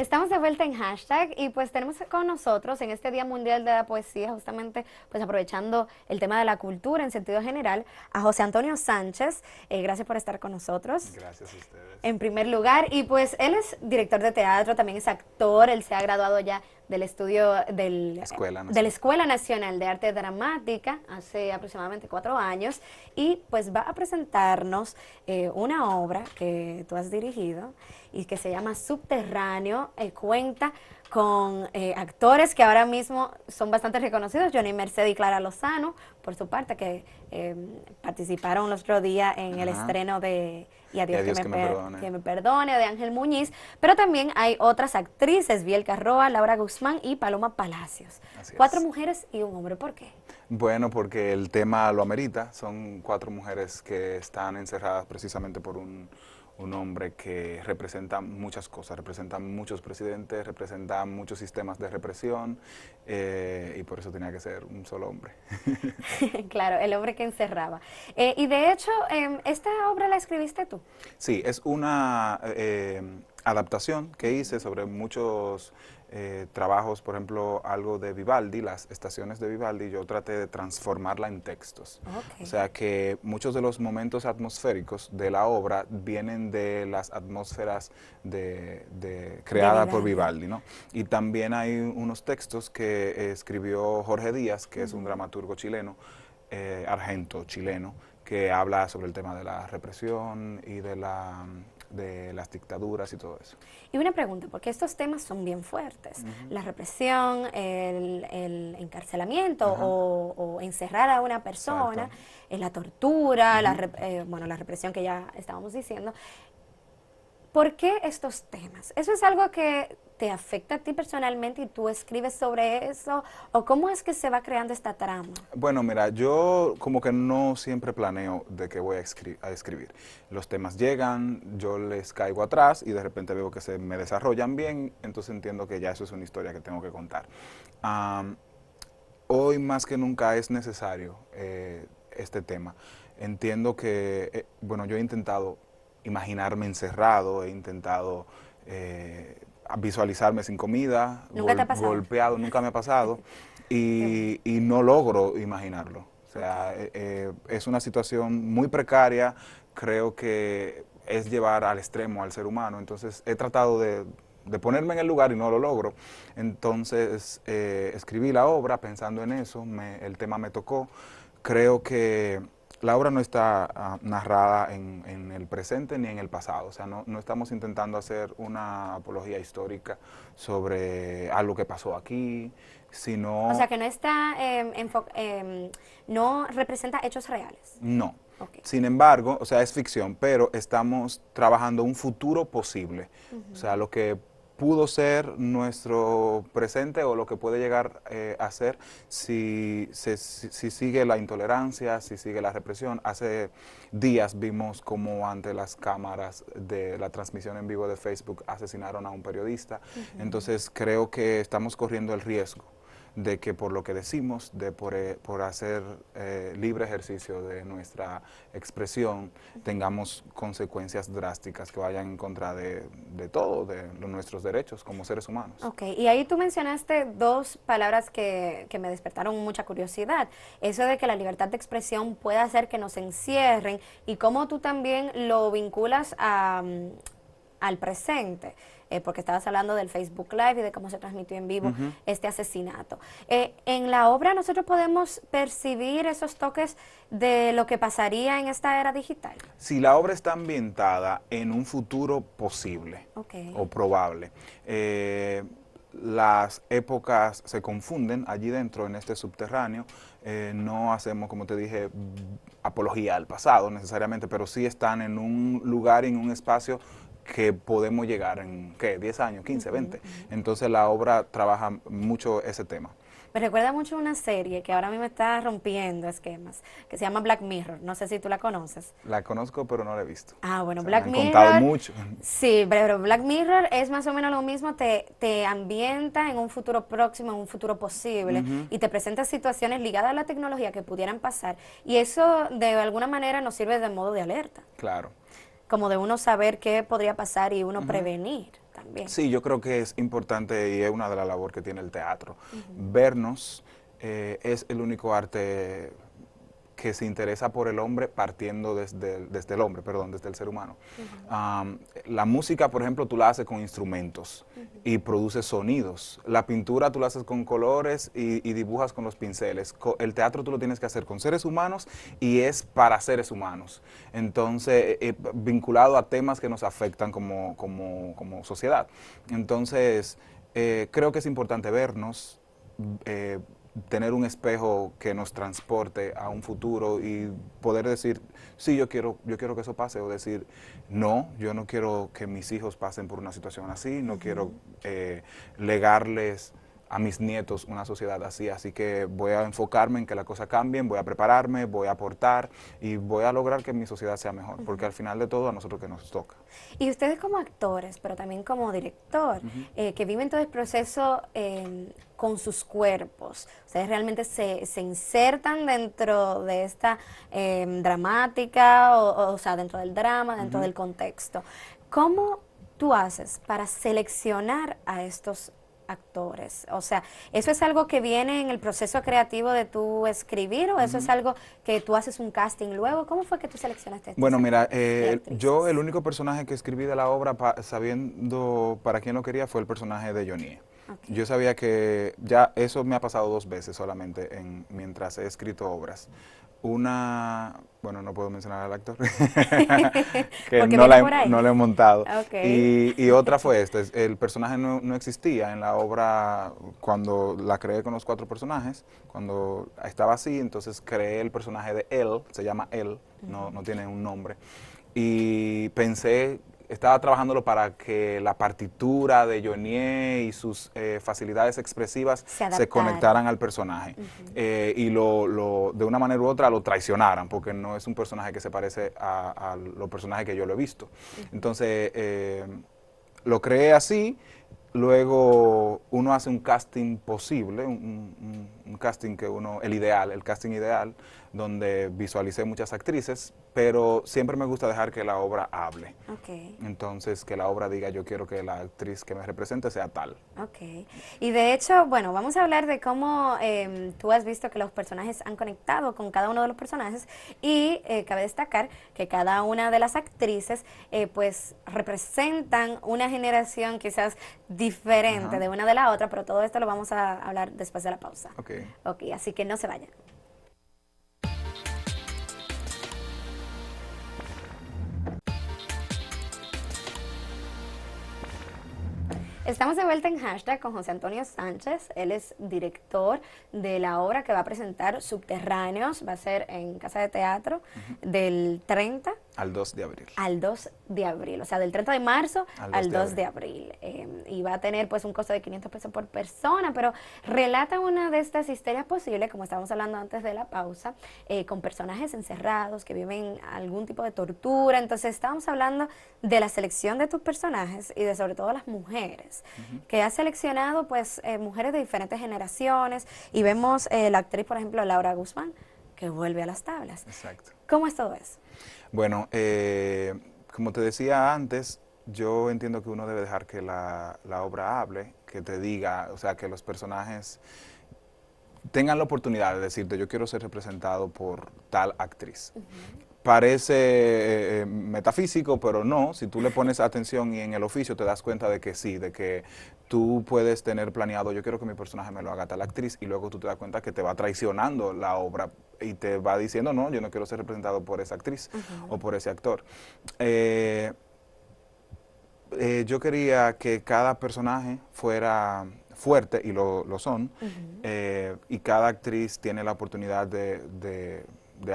Estamos de vuelta en hashtag y pues tenemos con nosotros en este Día Mundial de la Poesía, justamente pues aprovechando el tema de la cultura en sentido general, a José Antonio Sánchez. Gracias por estar con nosotros. Gracias a ustedes. En primer lugar, y pues él es director de teatro, también es actor, él se ha graduado ya del estudio Escuela de la Nacional. Escuela Nacional de Arte Dramática hace aproximadamente 4 años y pues va a presentarnos una obra que tú has dirigido y que se llama Subterráneo. Cuenta con actores que ahora mismo son bastante reconocidos, Johnny Merced y Clara Lozano, por su parte, que participaron el otro día en el Ajá. estreno de Y a Y a Dios Dios que me perdone. que me perdone, de Ángel Muñiz, pero también hay otras actrices, Bielka Roa, Laura Guzmán y Paloma Palacios. Así 4 es. mujeres y un hombre, ¿por qué? Bueno, porque el tema lo amerita. Son 4 mujeres que están encerradas precisamente por un hombre que representa muchas cosas. Representa muchos presidentes, representa muchos sistemas de represión y por eso tenía que ser un solo hombre. Claro, el hombre que encerraba. Y de hecho, ¿esta obra la escribiste tú? Sí, es una adaptación que hice sobre muchos trabajos, por ejemplo, algo de Vivaldi, las estaciones de Vivaldi, yo traté de transformarla en textos. O Ok. sea que muchos de los momentos atmosféricos de la obra vienen de las atmósferas De creadas por Vivaldi. Vivaldi, ¿no? Y también hay unos textos que escribió Jorge Díaz, que es un dramaturgo chileno, argento chileno, que habla sobre el tema de la represión y de las dictaduras y todo eso. Y una pregunta, porque estos temas son bien fuertes. La represión, el encarcelamiento Ajá, o encerrar a una persona, exacto. la tortura, Ujú. bueno, la represión que ya estábamos diciendo. ¿Por qué estos temas? ¿Eso es algo que te afecta a ti personalmente y tú escribes sobre eso? ¿O cómo es que se va creando esta trama? Bueno, mira, yo como que no siempre planeo de qué voy a escribir. Los temas llegan, yo les caigo atrás y de repente veo que se me desarrollan bien, entonces entiendo que ya eso es una historia que tengo que contar. Am, Hoy más que nunca es necesario este tema. Entiendo que, bueno, yo he intentado imaginarme encerrado, he intentado visualizarme sin comida, ¿Nunca te ha pasado? golpeado, nunca me ha pasado, Qué bueno. y no logro imaginarlo. O Ok. sea, es una situación muy precaria, creo que es llevar al extremo al ser humano, entonces he tratado de ponerme en el lugar y no lo logro. Entonces escribí la obra pensando en eso, el tema me tocó. Creo que la obra no está narrada en el presente ni en el pasado, o sea, no estamos intentando hacer una apología histórica sobre algo que pasó aquí, O sea sino que no está, no representa hechos reales. no. Ok. Sin embargo, o sea, es ficción, pero estamos trabajando un futuro posible. O sea, lo que pudo ser nuestro presente o lo que puede llegar a ser si sigue la intolerancia, si sigue la represión. Hace días vimos como ante las cámaras de la transmisión en vivo de Facebook asesinaron a un periodista. Entonces creo que estamos corriendo el riesgo de que por lo que decimos, por hacer libre ejercicio de nuestra expresión, tengamos consecuencias drásticas que vayan en contra de todo, de nuestros derechos como seres humanos. Ok, y ahí tú mencionaste 2 palabras que me despertaron mucha curiosidad. Eso de que la libertad de expresión puede hacer que nos encierren y cómo tú también lo vinculas al presente, porque estabas hablando del Facebook Live y de cómo se transmitió en vivo este asesinato. En la obra nosotros podemos percibir esos toques de lo que pasaría en esta era digital. Si la obra está ambientada en un futuro posible Ok. o probable, las épocas se confunden allí dentro, en este subterráneo. No hacemos, como te dije, apología al pasado necesariamente, pero sí están en un lugar, en un espacio que podemos llegar en, ¿qué? 10 años, 15, 20. Entonces la obra trabaja mucho ese tema. Me recuerda mucho a una serie que ahora mismo está rompiendo esquemas, que se llama Black Mirror. No sé si tú la conoces. La conozco, pero no la he visto. Ah, O bueno, sea, me Black han contado Mirror, mucho. sí, pero Black Mirror es más o menos lo mismo, te ambienta en un futuro próximo, en un futuro posible, y te presenta situaciones ligadas a la tecnología que pudieran pasar, y eso de alguna manera nos sirve de modo de alerta, Claro. como de uno saber qué podría pasar y uno prevenir también. Sí, yo creo que es importante y es una de las labores que tiene el teatro. Vernos es el único arte que se interesa por el hombre partiendo desde el hombre, perdón, desde el ser humano. La música, por ejemplo, tú la haces con instrumentos y produces sonidos. La pintura tú la haces con colores y dibujas con los pinceles. El teatro tú lo tienes que hacer con seres humanos y es para seres humanos. Entonces, vinculado a temas que nos afectan como sociedad. Entonces, creo que es importante vernos, eh, tener un espejo que nos transporte a un futuro y poder decir, sí, yo quiero que eso pase, o decir, no, yo no quiero que mis hijos pasen por una situación así, no quiero legarles a mis nietos una sociedad así, así que voy a enfocarme en que las cosas cambien, voy a prepararme, voy a aportar y voy a lograr que mi sociedad sea mejor, porque al final de todo a nosotros que nos toca. Y ustedes como actores, pero también como director, que viven todo el proceso con sus cuerpos, ustedes realmente se insertan dentro de esta dramática, o sea, dentro del drama, dentro del contexto. ¿Cómo tú haces para seleccionar a estos actores? O sea, ¿eso es algo que viene en el proceso creativo de tú escribir o eso es algo que tú haces un casting luego? ¿Cómo fue que tú seleccionaste a estos Bueno, mira, actores y yo el actrices? único personaje que escribí de la obra, sabiendo para quién lo quería, fue el personaje de Johnny. Okay. Yo sabía que ya eso me ha pasado 2 veces solamente mientras he escrito obras. Una, bueno, no puedo mencionar al actor, que Porque viene por no ahí. la he montado. Ok. Y otra fue esta, el personaje no existía en la obra cuando la creé con los 4 personajes, cuando estaba así, entonces creé el personaje de él, se llama él, no tiene un nombre, y pensé, estaba trabajándolo para que la partitura de Johnny y sus facilidades expresivas Se se adaptara. conectaran al personaje y de una manera u otra lo traicionaran, porque no es un personaje que se parece a los personajes que yo lo he visto. Entonces, lo creé así. Luego uno hace un casting posible, un casting que el ideal, el casting ideal, donde visualicé muchas actrices, pero siempre me gusta dejar que la obra hable. Ok. Entonces, que la obra diga, yo quiero que la actriz que me represente sea tal. Ok. Y de hecho, bueno, vamos a hablar de cómo tú has visto que los personajes han conectado con cada uno de los personajes y cabe destacar que cada una de las actrices pues representan una generación quizás diferente Ajá. de una de la otra, pero todo esto lo vamos a hablar después de la pausa. Ok. Ok, así que no se vayan. Estamos de vuelta en Hashtag con José Antonio Sánchez. Él es director de la obra que va a presentar Subterráneos. Va a ser en Casa de Teatro del 30 Al 2 de abril. al 2 de abril, o sea, del 30 de marzo Al 2 al de 2 abril. de abril. Y va a tener pues un costo de 500 pesos por persona, pero relata una de estas historias posibles, como estábamos hablando antes de la pausa, con personajes encerrados que viven algún tipo de tortura. Entonces estábamos hablando de la selección de tus personajes y de sobre todo las mujeres, que has seleccionado pues mujeres de diferentes generaciones y vemos la actriz, por ejemplo, Laura Guzmán, que vuelve a las tablas. Exacto. ¿Cómo es todo eso? Bueno, como te decía antes, yo entiendo que uno debe dejar que la obra hable, que te diga, o sea, que los personajes tengan la oportunidad de decirte, yo quiero ser representado por tal actriz. Parece metafísico, pero no, si tú le pones atención y en el oficio te das cuenta de que sí, de que tú puedes tener planeado, yo quiero que mi personaje me lo haga tal actriz, y luego tú te das cuenta que te va traicionando la obra y te va diciendo, no, yo no quiero ser representado por esa actriz o por ese actor. Eh, yo quería que cada personaje fuera fuerte, y lo son, y cada actriz tiene la oportunidad de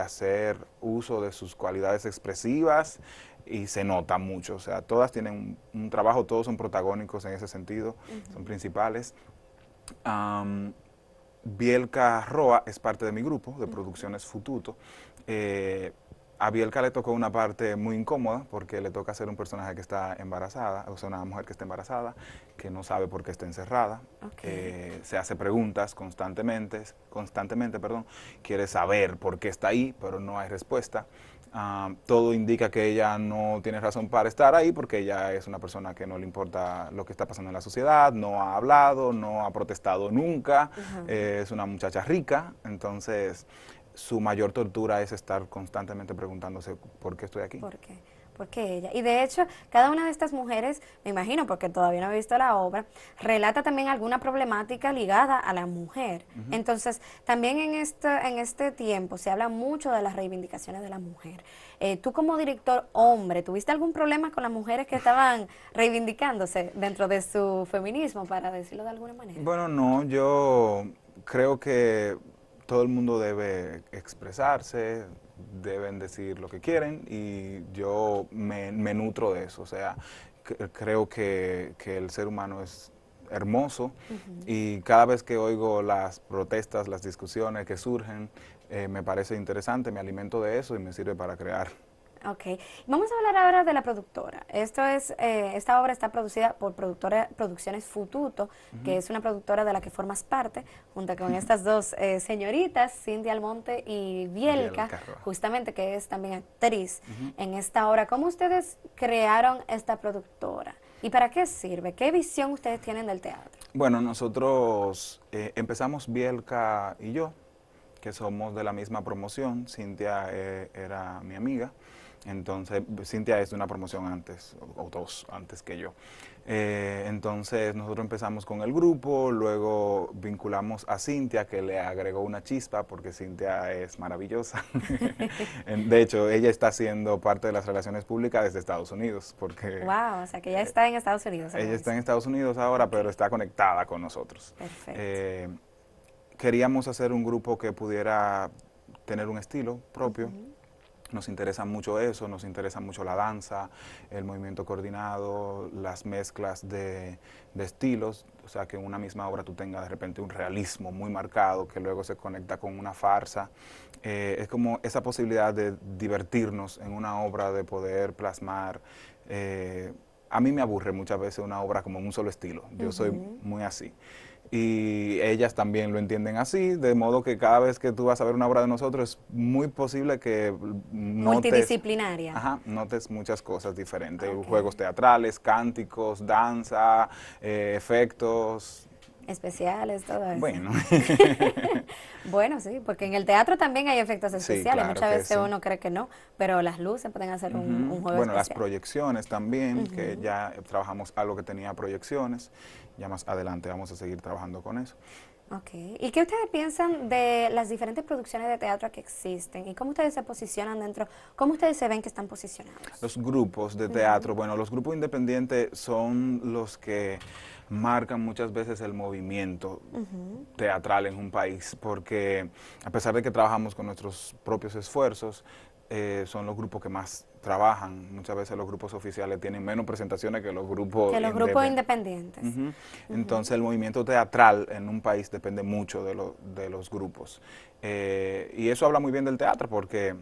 hacer uso de sus cualidades expresivas y se nota mucho. O sea, todas tienen un trabajo, todos son protagónicos en ese sentido, son principales. Bielka Roa es parte de mi grupo de Producciones Fututo. A Bielka le tocó una parte muy incómoda porque le toca hacer un personaje que está embarazada, o sea, una mujer que está embarazada, que no sabe por qué está encerrada. Ok. Se hace preguntas constantemente, perdón, quiere saber por qué está ahí, pero no hay respuesta. Todo indica que ella no tiene razón para estar ahí porque ella es una persona que no le importa lo que está pasando en la sociedad, no ha hablado, no ha protestado nunca, Ajá. es una muchacha rica, entonces su mayor tortura es estar constantemente preguntándose por qué estoy aquí. ¿Por qué? ¿Por qué ella? Y de hecho, cada una de estas mujeres, me imagino, porque todavía no he visto la obra, relata también alguna problemática ligada a la mujer. Ujú. Entonces, también en este tiempo se habla mucho de las reivindicaciones de la mujer. Tú como director hombre, ¿tuviste algún problema con las mujeres que estaban reivindicándose dentro de su feminismo, para decirlo de alguna manera? Bueno, no, yo creo que todo el mundo debe expresarse, deben decir lo que quieren y yo me nutro de eso. O sea, creo que el ser humano es hermoso Ujú. y cada vez que oigo las protestas, las discusiones que surgen, me parece interesante, me alimento de eso y me sirve para crear. Ok, vamos a hablar ahora de la productora. Esta obra está producida por productora Producciones Fututo, que Ujú. es una productora de la que formas parte, junto con estas dos señoritas, Cindy Almonte y Biel Bielka, Carroa. justamente que es también actriz Ujú. en esta obra. ¿Cómo ustedes crearon esta productora? ¿Y para qué sirve? ¿Qué visión ustedes tienen del teatro? Bueno, nosotros empezamos Bielka y yo, que somos de la misma promoción. Cintia era mi amiga, entonces Cintia es de una promoción antes, o dos antes que yo. Entonces nosotros empezamos con el grupo, luego vinculamos a Cintia, que le agregó una chispa, porque Cintia es maravillosa. De hecho, ella está haciendo parte de las relaciones públicas desde Estados Unidos, porque Wow, o sea que ya está en Estados Unidos ella ahora está en mismo. Estados Unidos ahora, Ok, pero está conectada con nosotros. perfecto. Eh, Queríamos hacer un grupo que pudiera tener un estilo propio. Ujú. Nos interesa mucho eso, nos interesa mucho la danza, el movimiento coordinado, las mezclas de estilos, o sea, que en una misma obra tú tengas de repente un realismo muy marcado que luego se conecta con una farsa. Es como esa posibilidad de divertirnos en una obra, de poder plasmar. A mí me aburre muchas veces una obra como en un solo estilo, yo soy Ujú. muy así y ellas también lo entienden así, de modo que cada vez que tú vas a ver una obra de nosotros es muy posible que notes, Multidisciplinaria. notes muchas cosas diferentes, Ok. juegos teatrales, cánticos, danza, efectos, Especiales, todo eso. bueno, Bueno, sí, porque en el teatro también hay efectos sí, especiales. claro Muchas que veces sí. uno cree que no, pero las luces pueden hacer un Ujú. juego Bueno, las especial. proyecciones también, que Ujú. ya trabajamos algo que tenía proyecciones, ya más adelante vamos a seguir trabajando con eso. Ok. ¿Y qué ustedes piensan de las diferentes producciones de teatro que existen? ¿Y cómo ustedes se posicionan dentro? ¿Cómo ustedes se ven que están posicionados? Los grupos de Ujú. teatro, bueno, los grupos independientes son los que marcan muchas veces el movimiento Ujú. teatral en un país, porque a pesar de que trabajamos con nuestros propios esfuerzos, son los grupos que más trabajan. Muchas veces los grupos oficiales tienen menos presentaciones que los grupos Que los grupos independientes. independientes. Ujú. Entonces Ujú. el movimiento teatral en un país depende mucho de los grupos. Y eso habla muy bien del teatro porque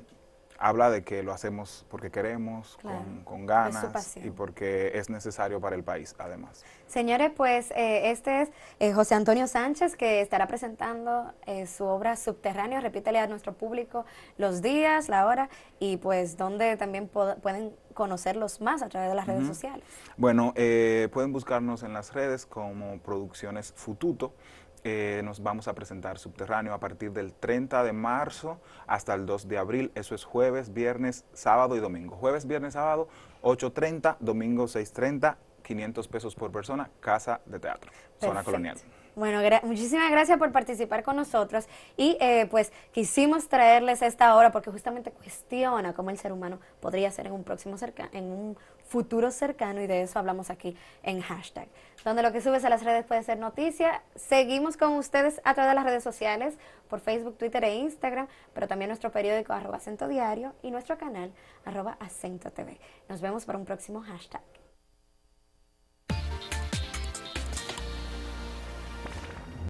habla de que lo hacemos porque queremos, Claro, con porque es su ganas y pasión. porque es necesario para el país además. Señores, pues este es José Antonio Sánchez, que estará presentando su obra Subterráneo. Repítele a nuestro público los días, la hora y pues donde también pueden conocerlos más a través de las redes Ujú. sociales. Bueno, pueden buscarnos en las redes como Producciones Fututo. Nos vamos a presentar Subterráneo a partir del 30 de marzo hasta el 2 de abril. Eso es jueves, viernes, sábado y domingo. Jueves, viernes, sábado, 8:30, domingo 6:30, 500 pesos por persona, Casa de Teatro, Zona Colonial. Perfecto. Bueno, muchísimas gracias por participar con nosotros y pues quisimos traerles esta obra porque justamente cuestiona cómo el ser humano podría ser en un en un futuro cercano y de eso hablamos aquí en hashtag, donde lo que subes a las redes puede ser noticia. Seguimos con ustedes a través de las redes sociales, por Facebook, Twitter e Instagram, pero también nuestro periódico @acento diario y nuestro canal @acento TV. Nos vemos para un próximo hashtag.